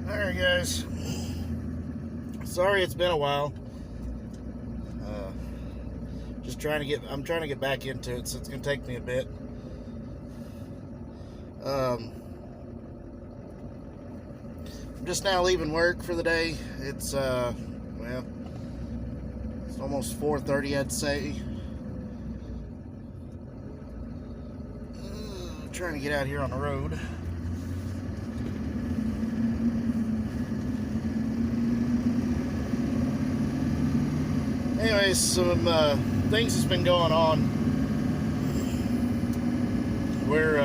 Alright guys, sorry it's been a while. I'm trying to get back into it, so it's gonna take me a bit. I'm just now leaving work for the day. It's it's almost 4:30, I'd say. Trying to get out here on the road. Anyways, some things that's been going on. We're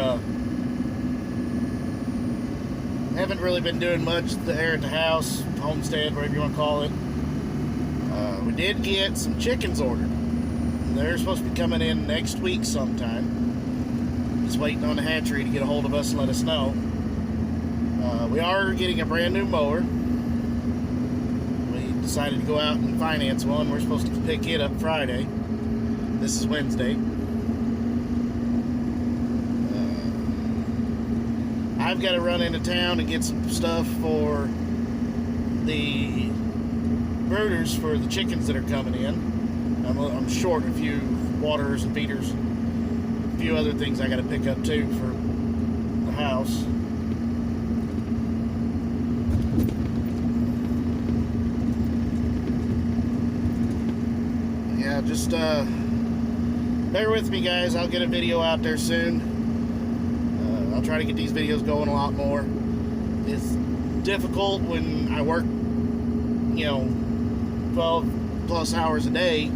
haven't really been doing much there at the house, homestead, whatever you want to call it. We did get some chickens ordered. They're supposed to be coming in next week sometime. Just waiting on the hatchery to get a hold of us and let us know. We are getting a brand new mower. Decided to go out and finance one. We're supposed to pick it up Friday. This is Wednesday. I've got to run into town and get some stuff for the brooders for the chickens that are coming in. I'm short a few waters and feeders, a few other things I got to pick up too for the house. Yeah, just bear with me guys. I'll get a video out there soon. I'll try to get these videos going a lot more. It's difficult when I work, 12 plus hours a day,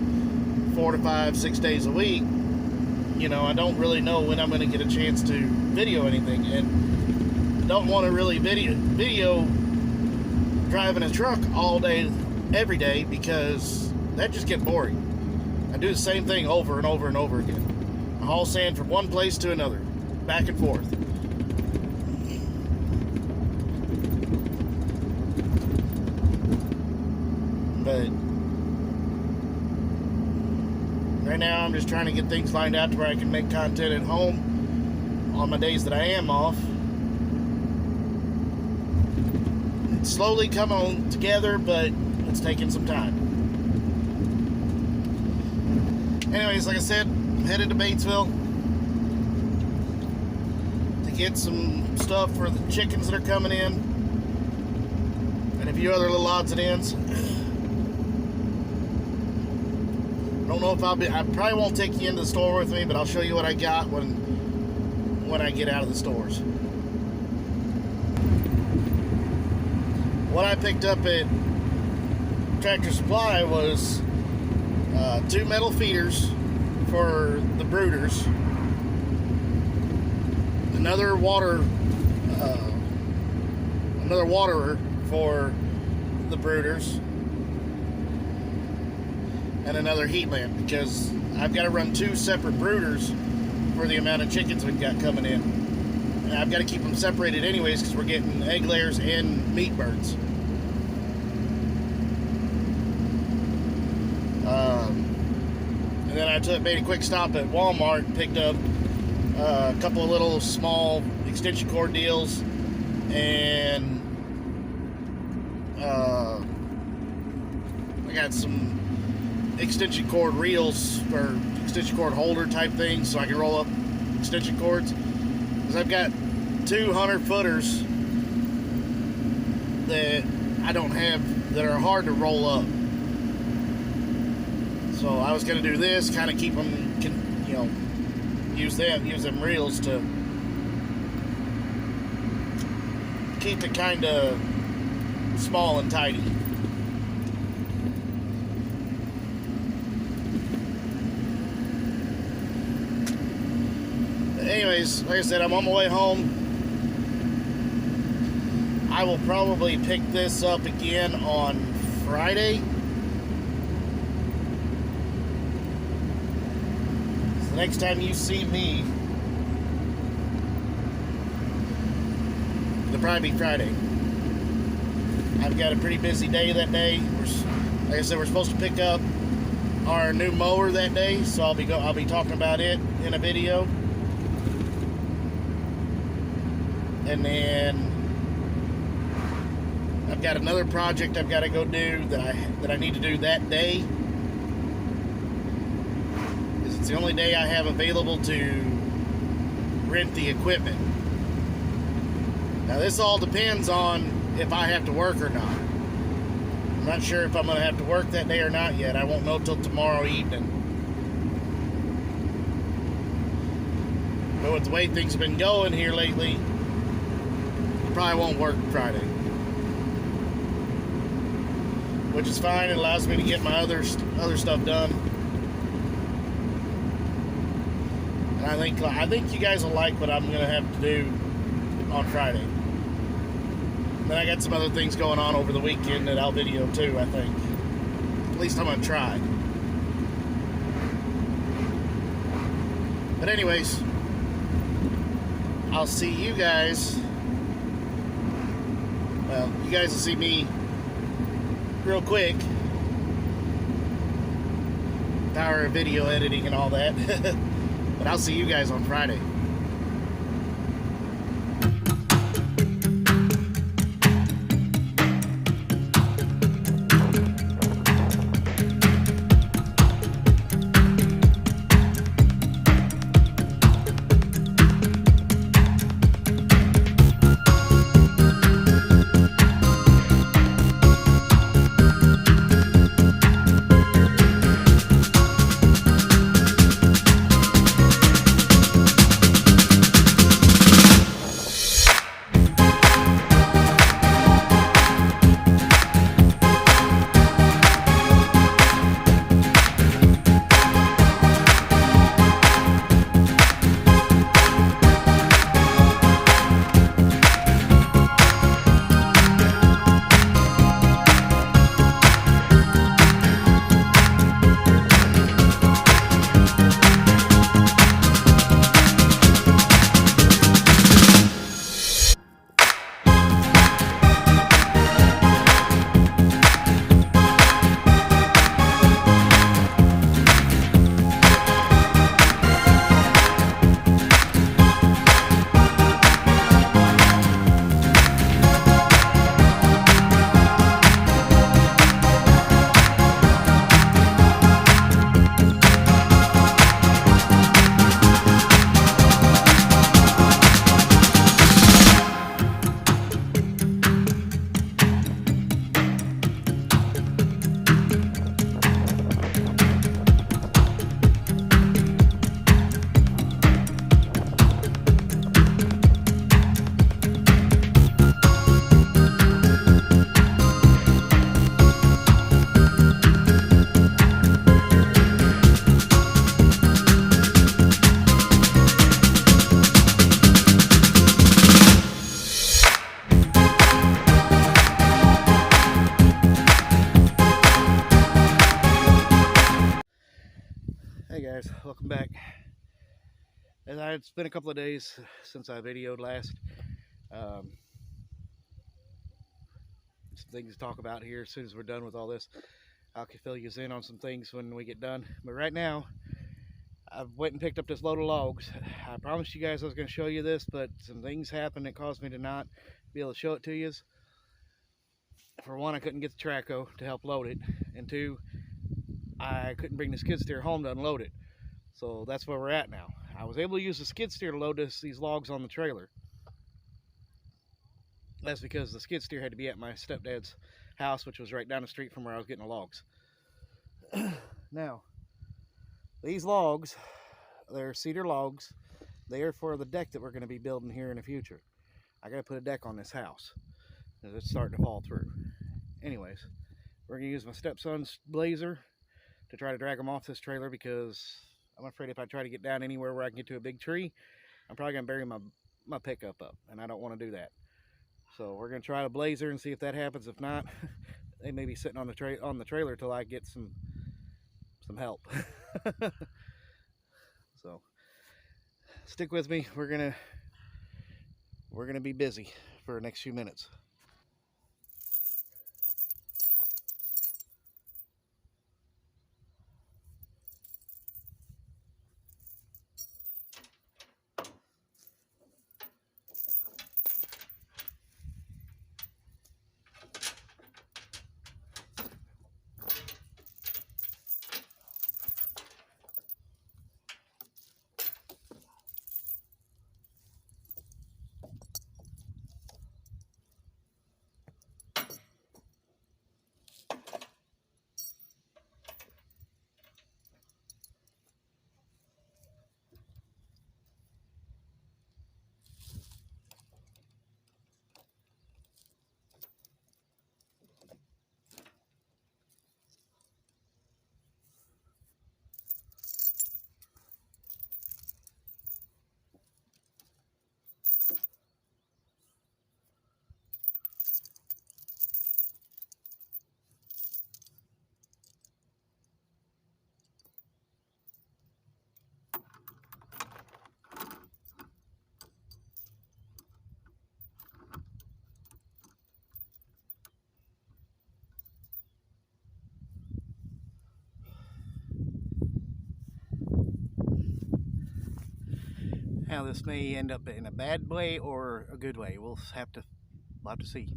4 to 5, 6 days a week. I don't really know when I'm going to get a chance to video anything, and don't want to really video driving a truck all day, every day, because that just gets boring. I do the same thing over and over and over again. I haul sand from one place to another, back and forth. But right now I'm just trying to get things lined out to where I can make content at home on my days that I am off. It's slowly coming together, but it's taking some time. Anyways, like I said, I'm headed to Batesville to get some stuff for the chickens that are coming in and a few other little odds and ends. I don't know if I probably won't take you into the store with me, but I'll show you what I got when I get out of the stores. What I picked up at Tractor Supply was 2 metal feeders for the brooders, another waterer for the brooders, and another heat lamp, because I've got to run 2 separate brooders for the amount of chickens we've got coming in, and I've got to keep them separated anyways because we're getting egg layers and meat birds. And then I made a quick stop at Walmart and picked up a couple of little small extension cord deals, and I got some extension cord reels or extension cord holder type things so I can roll up extension cords, because I've got 2 100-footers that I don't have, that are hard to roll up. So I was going to do this, kind of keep them, use them reels to keep it kind of small and tidy. But anyways, like I said, I'm on my way home. I will probably pick this up again on Friday. The next time you see me, it'll probably be Friday. I've got a pretty busy day that day. Like I said, we're supposed to pick up our new mower that day, so I'll be talking about it in a video. And then got another project I've got to go do that I need to do that day, because it's the only day I have available to rent the equipment. Now this all depends on if I have to work or not. I'm not sure if I'm going to have to work that day or not yet. I won't know till tomorrow evening. But with the way things have been going here lately, I probably won't work Friday. Which is fine. It allows me to get my other stuff done. And I think you guys will like what I'm going to have to do on Friday. Then I got some other things going on over the weekend that I'll video too, I think. At least I'm going to try. But anyways, I'll see you guys. Well, you guys will see me real quick. Power of video editing and all that. But I'll see you guys on Friday. Hey guys, welcome back. It's been a couple of days since I videoed last. Some things to talk about here as soon as we're done with all this. I'll fill you in on some things when we get done. But right now, I went and picked up this load of logs. I promised you guys I was going to show you this, but some things happened that caused me to not be able to show it to you. For one, I couldn't get the traco to help load it, and two, I couldn't bring the skid steer home to unload it. So that's where we're at now. I was able to use the skid steer to load these logs on the trailer. That's because the skid steer had to be at my stepdad's house, which was right down the street from where I was getting the logs. Now, these logs, they're cedar logs. They are for the deck that we're going to be building here in the future. I got to put a deck on this house, because it's starting to fall through. Anyways, we're going to use my stepson's blazer to try to drag them off this trailer, because I'm afraid if I try to get down anywhere where I can get to a big tree, I'm probably going to bury my pickup up, and I don't want to do that. So we're going to try the blazer and see if that happens. If not, they may be sitting on the trailer till I get some help. So stick with me. We're gonna be busy for the next few minutes. Now this may end up in a bad way or a good way. We'll have to see.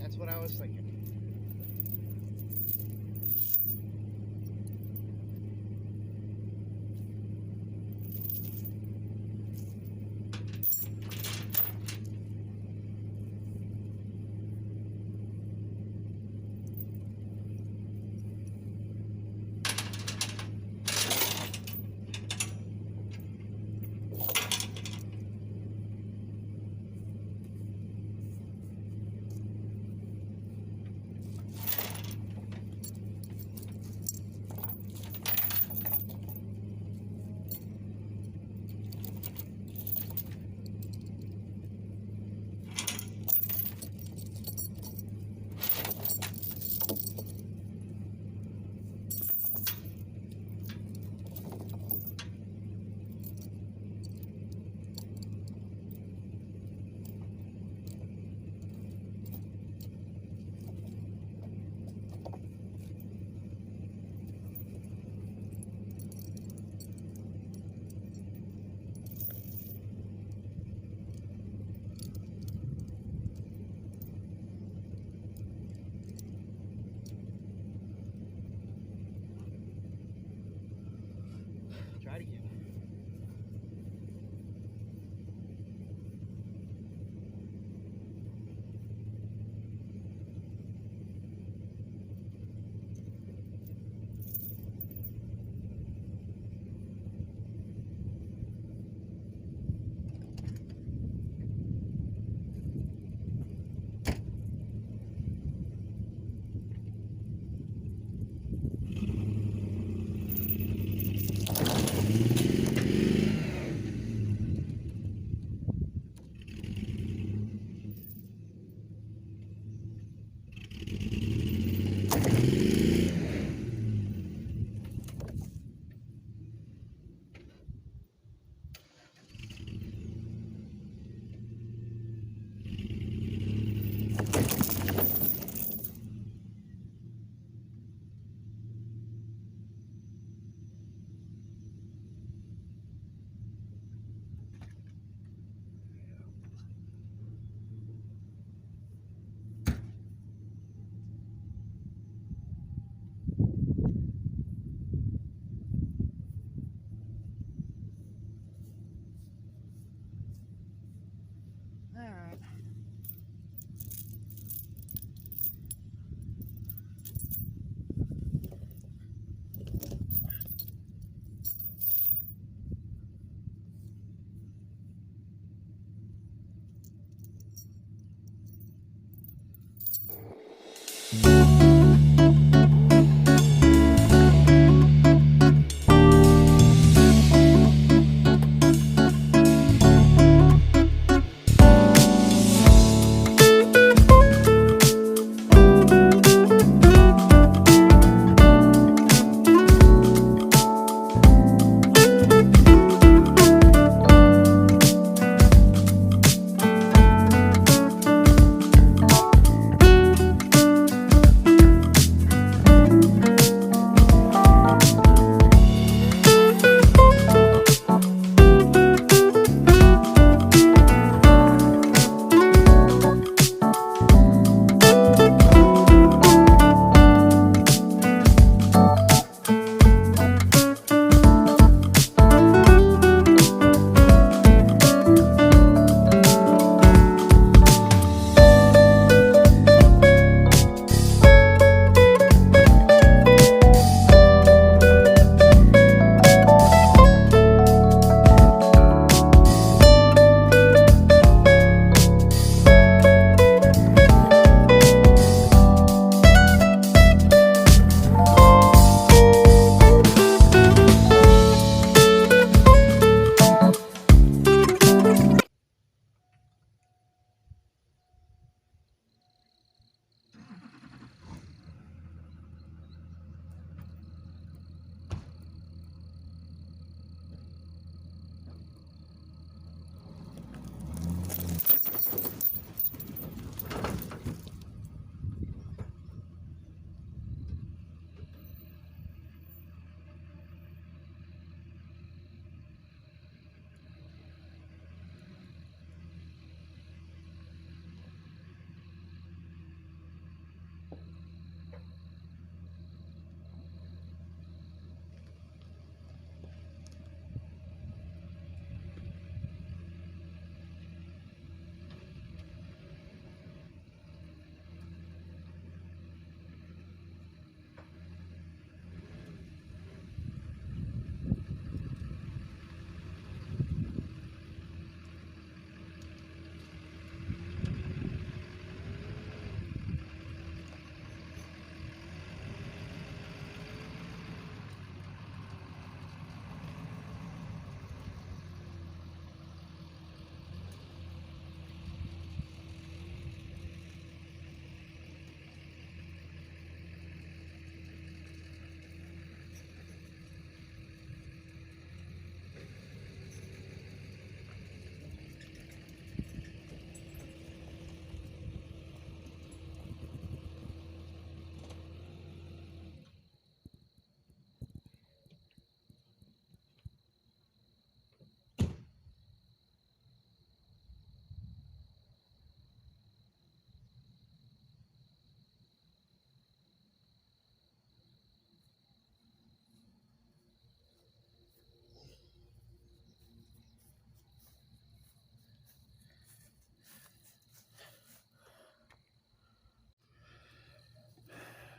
That's what I was thinking. Try it again.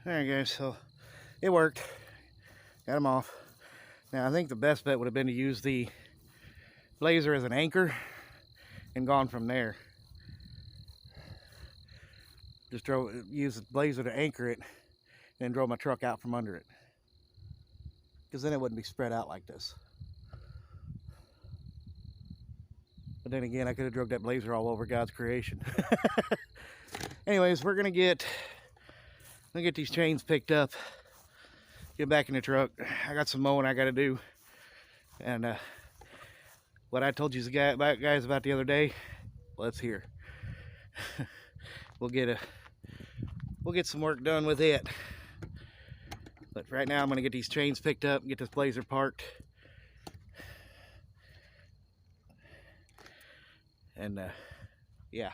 Alright guys, so it worked. Got them off. Now I think the best bet would have been to use the blazer as an anchor and gone from there. Just use the blazer to anchor it and then drove my truck out from under it. Because then it wouldn't be spread out like this. But then again, I could have drug that blazer all over God's creation. Anyways, we're gonna get these chains picked up, get back in the truck. I got some mowing I gotta do. And what I told you guys about the other day, let's hear. We'll get some work done with it. But right now I'm gonna get these chains picked up and get this blazer parked. And yeah.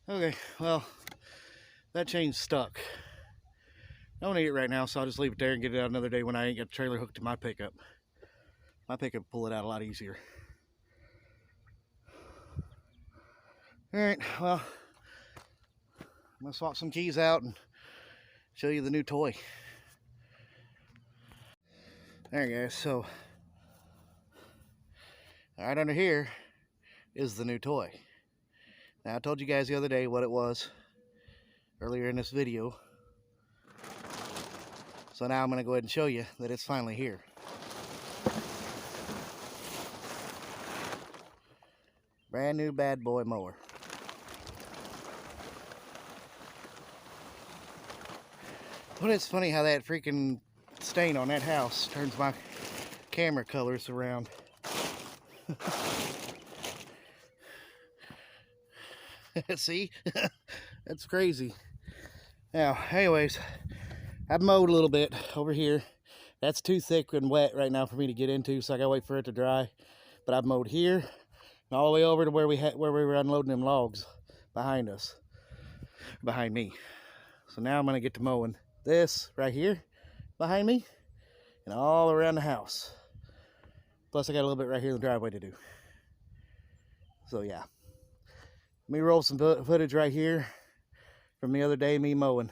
Okay, well, that chain's stuck. I don't need it right now, so I'll just leave it there and get it out another day when I ain't got the trailer hooked to my pickup. My pickup will pull it out a lot easier. Alright, well, I'm gonna swap some keys out and show you the new toy. Alright guys, so right under here is the new toy. Now I told you guys the other day what it was earlier in this video. So now I'm going to go ahead and show you that it's finally here. Brand new bad boy mower. But it's funny how that freaking stain on that house turns my camera colors around. See? That's crazy. Now, anyways, I've mowed a little bit over here. That's too thick and wet right now for me to get into, so I gotta wait for it to dry. But I've mowed here and all the way over to where we were unloading them logs behind us, behind me. So now I'm gonna get to mowing this right here behind me and all around the house. Plus I got a little bit right here in the driveway to do. So yeah, let me roll some footage right here from the other day, me mowing.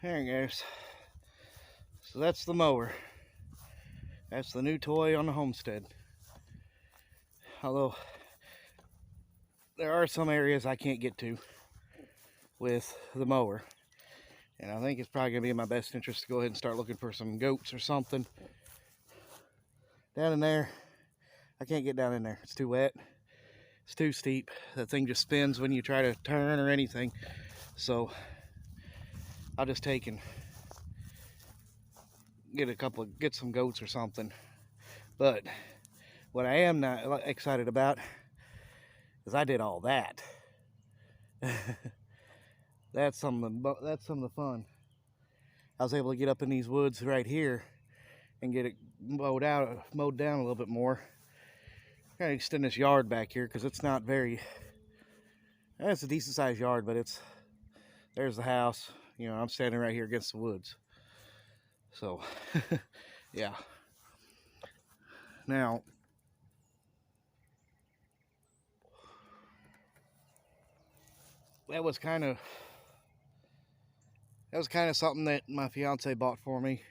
There it goes. So that's the mower. That's the new toy on the homestead. Although there are some areas I can't get to with the mower. And I think it's probably going to be in my best interest to go ahead and start looking for some goats or something. Down in there, I can't get down in there. It's too wet. It's too steep. That thing just spins when you try to turn or anything. So I'll just take and get some goats or something. But what I am not excited about is I did all that. That's some of the fun. I was able to get up in these woods right here and get it mowed down a little bit more. Kind of extend this yard back here because it's not very. It's a decent sized yard, but there's the house. You know, I'm standing right here against the woods. So, yeah. Now, that was kind of something that my fiance bought for me.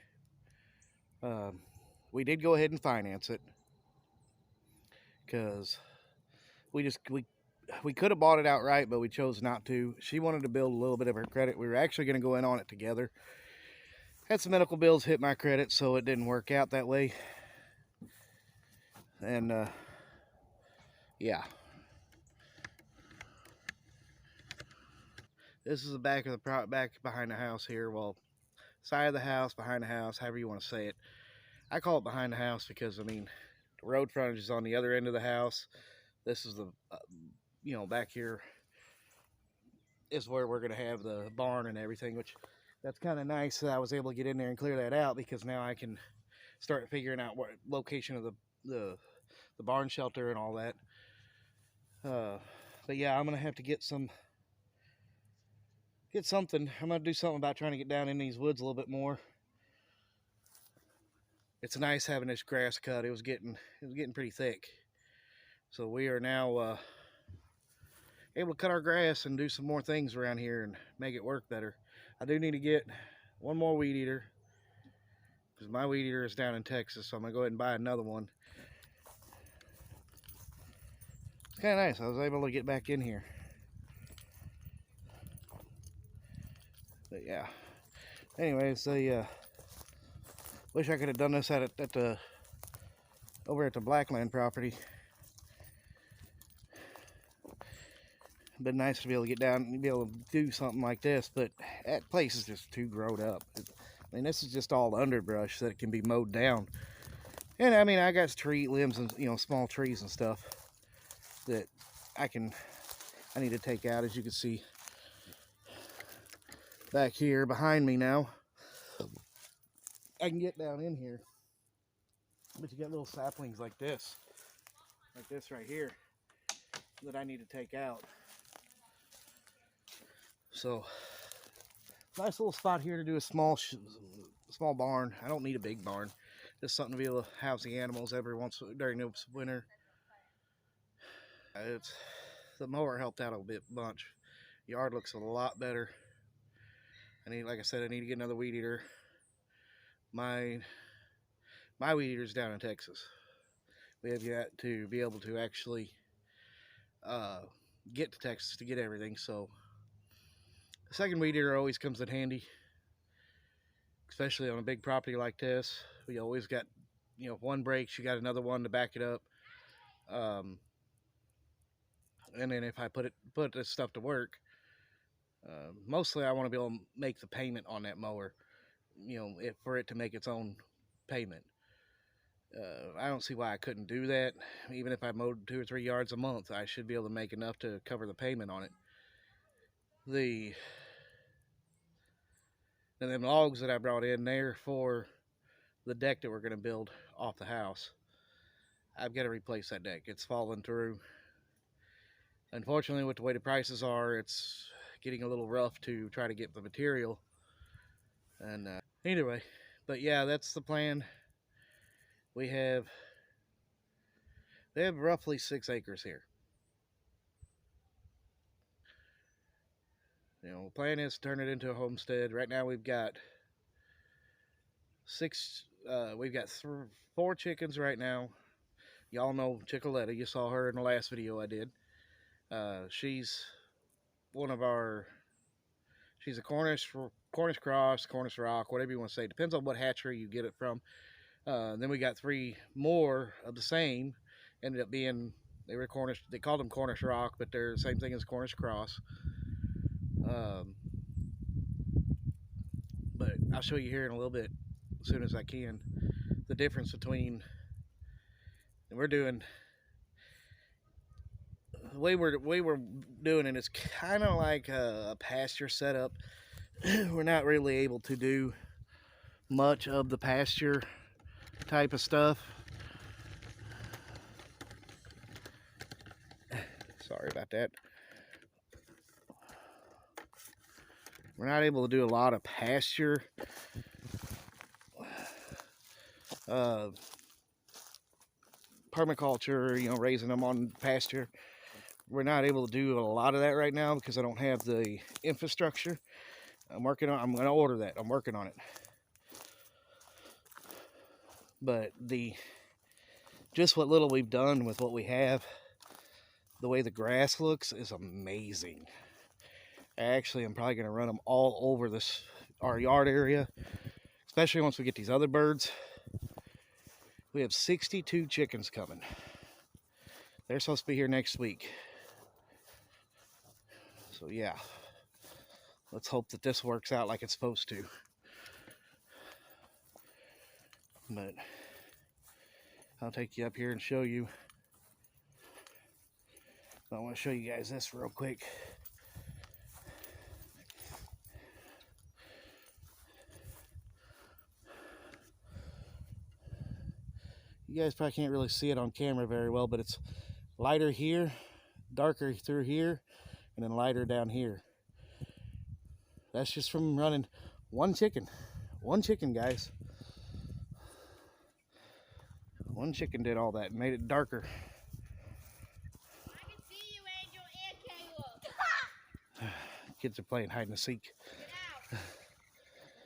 We did go ahead and finance it because we could have bought it outright, but we chose not to. She wanted to build a little bit of her credit. We were actually going to go in on it together. Had some medical bills hit my credit, so it didn't work out that way. And yeah, this is the back of the back behind the house here. Well, side of the house, behind the house, however you want to say it. I call it behind the house because, I mean, the road frontage is on the other end of the house. This is the, you know, back here is where we're going to have the barn and everything, which that's kind of nice that I was able to get in there and clear that out, because now I can start figuring out what location of the barn shelter and all that. But yeah, I'm going to have to get something. I'm going to do something about trying to get down in these woods a little bit more. It's nice having this grass cut. It was getting pretty thick. So we are now able to cut our grass and do some more things around here and make it work better. I do need to get one more weed eater, because my weed eater is down in Texas, so I'm going to go ahead and buy another one. It's kind of nice. I was able to get back in here. But yeah. Anyways, wish I could have done this over at the Blackland property. Been nice to be able to get down and be able to do something like this, but that place is just too grown up. I mean, this is just all underbrush that can be mowed down. And I mean, I got tree limbs and, you know, small trees and stuff that I need to take out. As you can see back here behind me now, I can get down in here, but you got little saplings like this right here that I need to take out. So, nice little spot here to do a small barn. I don't need a big barn, just something to be able to house the animals every once during the winter. The mower helped out a bunch. Yard looks a lot better. Like I said, I need to get another weed eater. My weed eater's down in Texas. We have yet to be able to actually get to Texas to get everything, so the second weed eater always comes in handy, especially on a big property like this. We always got, you know, if one breaks, you got another one to back it up. And then if I put this stuff to work, mostly I want to be able to make the payment on that mower, you know, for it to make its own payment. I don't see why I couldn't do that. Even if I mowed 2 or 3 yards a month, I should be able to make enough to cover the payment on it. And then logs that I brought in there for the deck that we're going to build off the house, I've got to replace that deck. It's fallen through. Unfortunately, with the way the prices are, it's getting a little rough to try to get the material. And either way, but yeah, that's the plan. We have roughly 6 acres here. You know, the plan is to turn it into a homestead. Right now we've got 4 chickens right now. Y'all know Chickaletta. You saw her in the last video I did. She's she's a Cornish cross, Cornish rock, whatever you want to say. Depends on what hatchery you get it from. Then we got 3 more of the same. Ended up being, they called them Cornish rock, but they're the same thing as Cornish cross. But I'll show you here in a little bit, as soon as I can, the difference between, and we're doing, the way we're doing it is kind of like a pasture setup. We're not really able to do much of the pasture type of stuff. Sorry about that. We're not able to do a lot of pasture. Permaculture, you know, raising them on pasture. We're not able to do a lot of that right now because I don't have the infrastructure. I'm going to order that. I'm working on it. But just what little we've done with what we have, the way the grass looks is amazing. Actually, I'm probably going to run them all over our yard area, especially once we get these other birds. We have 62 chickens coming. They're supposed to be here next week. So yeah, let's hope that this works out like it's supposed to. But I'll take you up here and show you. I want to show you guys this real quick. You guys probably can't really see it on camera very well, but it's lighter here, darker through here, and then lighter down here. That's just from running one chicken. One chicken, guys. One chicken did all that and made it darker. I can see you, Angel and Caleb. Kids are playing hide and seek. Get out.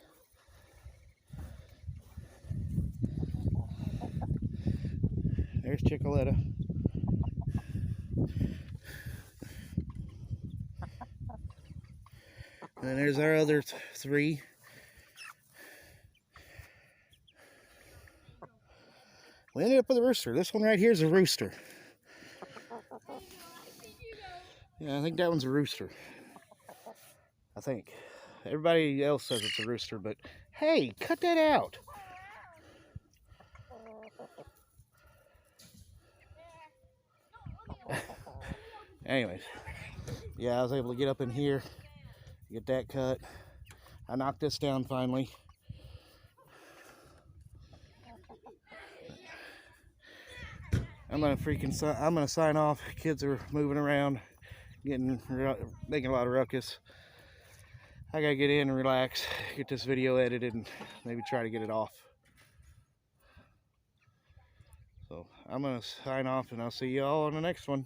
There's Chicoletta. And then there's our other three. We ended up with a rooster. This one right here is a rooster. Yeah, I think that one's a rooster. I think. Everybody else says it's a rooster, but hey, cut that out. Anyways, yeah, I was able to get up in here, get that cut. I knocked this down finally. I'm gonna sign off. Kids are moving around, making a lot of ruckus. I gotta get in and relax, get this video edited, and maybe try to get it off. So I'm gonna sign off, and I'll see you all on the next one.